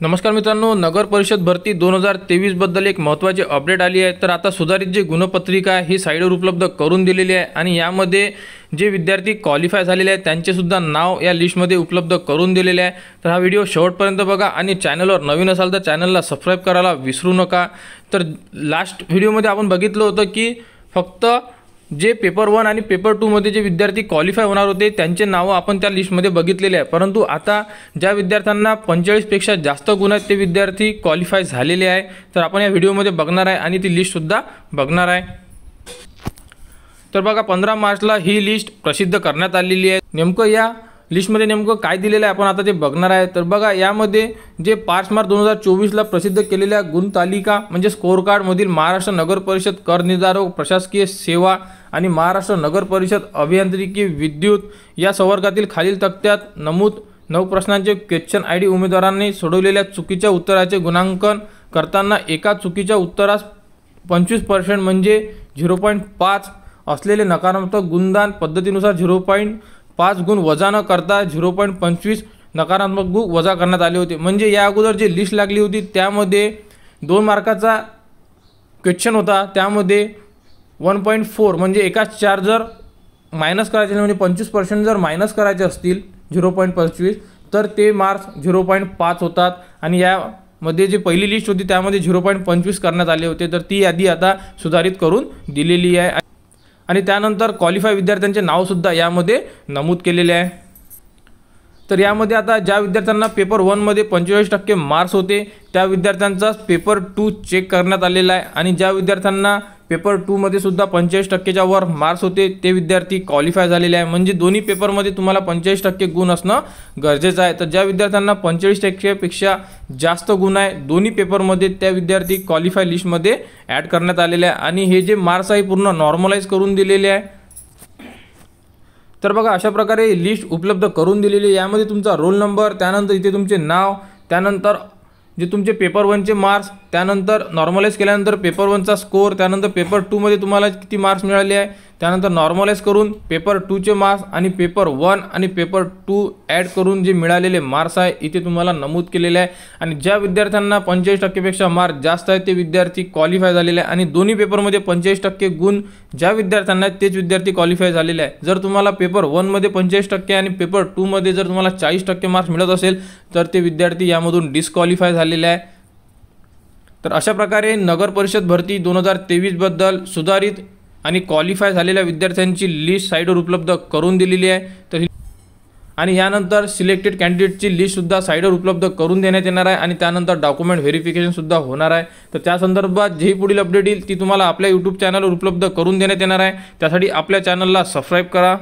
नमस्कार मित्रांनो, नगर परिषद भरती 2023 बद्दल एक महत्त्वाची अपडेट आली आहे। तर आता सुधारित जी गुणपत्रिका ही साइटवर उपलब्ध करून दिलेली आहे आणि यामध्ये जे विद्यार्थी क्वालिफाय झालेले आहेत त्यांचे सुद्धा नाव या लिस्टमध्ये उपलब्ध करून दिलेले आहे। तर हा व्हिडिओ शेवटपर्यंत बघा आणि चॅनलवर नवीन असाल तर चॅनलला सबस्क्राइब करायला विसरू नका। तर लास्ट व्हिडिओमध्ये आपण बघितलं होतं की फक्त जे पेपर 1 आणि पेपर 2 मध्ये जे विद्यार्थी क्वालिफाय होणार होते त्यांचे नाव आपण त्या लिस्टमध्ये बघितलेले आहे, परंतु आता ज्या विद्यार्थ्यांना 45 पेक्षा जास्त गुण आहेत ते विद्यार्थी क्वालिफाय झालेले आहे। तर आपण या व्हिडिओमध्ये बघणार आहे आणि ती लिस्ट सुद्धा बघणार आहे। तर बघा 15 मार्चला ही लिस्ट प्रसिद्ध करण्यात आलेली आहे। नेमकं या लिस्टमध्ये नेमकं काय दिलेलं आहे आपण आता ते बघणार आहे। तर बघा यामध्ये जे 5 मार्च 2024ला प्रसिद्ध केलेल्या गुणतालिका म्हणजे स्कोर कार्ड मधील महाराष्ट्र नगर परिषद कर निर्धारक प्रशासकीय सेवा आणि महाराष्ट्र नगर परिषद अभियांत्रिकी विद्युत या संवर्गातील खालील तक्त्यात नमूद 9 प्रश्नांचे क्वेश्चन आयडी उमेदवारांनी सोडवलेल्या चुकीच्या उत्तराचे गुणांकन करताना एका चुकीच्या उत्तरास 25% म्हणजे 0.5 असलेले नकारात्मक गुणदान पद्धतीनुसार 0.5 गुण वजा न करता 0.25 नकारात्मक गुण वजा करण्यात आले होते। म्हणजे या अगोदर जे लिस्ट लागली होती त्यामध्ये 2 मार्काचा क्वेश्चन होता, त्यामध्ये 1.4 म्हणजे एकाच 4 जर मायनस करायचे म्हणजे 25% जर मायनस करायचे असतील 0.25 तर ते मार्क्स 0.5 होतात आणि यामध्ये जे पहिली लिस्ट होती त्यामध्ये 0.25 करण्यात आले होते। तर ती यादी आता सुधारित करून दिलेली आहे आणि त्यानंतर क्वालिफाय विद्यार्थ्यांचे नाव सुद्धा यामध्ये नमूद केलेले आहे। तर यामध्ये आता ज्या विद्यार्थ्यांना पेपर 1 मध्ये 45% मार्क्स होते त्या विद्यार्थ्यांचा पेपर 2 चेक करण्यात आलेला आहे आणि ज्या विद्यार्थ्यांना पेपर 2 मध्ये सुद्धा 45%च्या वर मार्क्स होते ते विद्यार्थी क्वालिफाय झालेले आहे। म्हणजे दोन्ही पेपरमध्ये तुम्हाला 45% गुण असणं गरजेचं आहे। तर ज्या विद्यार्थ्यांना 45% पेक्षा जास्त गुण आहे दोन्ही पेपरमध्ये त्या विद्यार्थी क्वालिफाय लिस्टमध्ये ॲड करण्यात आलेले आहे आणि हे जे मार्क्स आहे पूर्ण नॉर्मलाइज करून दिलेले आहे। तर बघा अशा प्रकारे लिस्ट उपलब्ध करून दिलेली आहे। यामध्ये तुमचा रोल नंबर, त्यानंतर इथे तुमचे नाव, त्यानंतर जे तुमचे पेपर 1 चे मार्क्स, त्यानंतर नॉर्मलाइज केल्यानंतर पेपर 1 चा स्कोर, त्यानंतर पेपर 2 मध्ये तुम्हाला किती मार्क्स मिळाले आहे, त्यानंतर नॉर्मलाइज करून पेपर 2 चे मार्क्स आणि पेपर 1 आणि पेपर 2 ॲड करून जे मिळालेले मार्क्स आहे इथे तुम्हाला नमूद केलेले आहे। आणि ज्या विद्यार्थ्यांना 45% पेक्षा मार्क्स जास्त आहे ते विद्यार्थी क्वालिफाय झालेले आहे आणि दोन्ही पेपरमध्ये 45% गुण ज्या विद्यार्थ्यांना तेच विद्यार्थी क्वालिफाय झालेले आहे। जर तुम्हाला पेपर 1 मध्ये 45% आणि पेपर 2 मध्ये जर तुम्हाला 40% मार्क्स मिळत असेल तर ते विद्यार्थी यामधून डिस्क्वालिफाय झालेले आहे। तर अशा प्रकारे नगर परिषद भरती 2023 बद्दल सुधारित आणि क्वालिफाय झालेल्या विद्यार्थ्यांची लिस्ट साइटवर उपलब्ध करून दिलेली आहे। तर आणि यानंतर सिलेक्टेड कॅन्डिडेटची लिस्ट सुद्धा साइटवर उपलब्ध करून देण्यात येणार आहे आणि त्यानंतर डॉक्युमेंट व्हेरिफिकेशन सुद्धा होणार आहे। तर त्या संदर्भात जी पुढील अपडेट येईल ती तुम्हाला आपल्या YouTube चॅनलवर उपलब्ध करून देण्यात येणार आहे। त्यासाठी आपल्या चॅनलला सबस्क्राइब करा।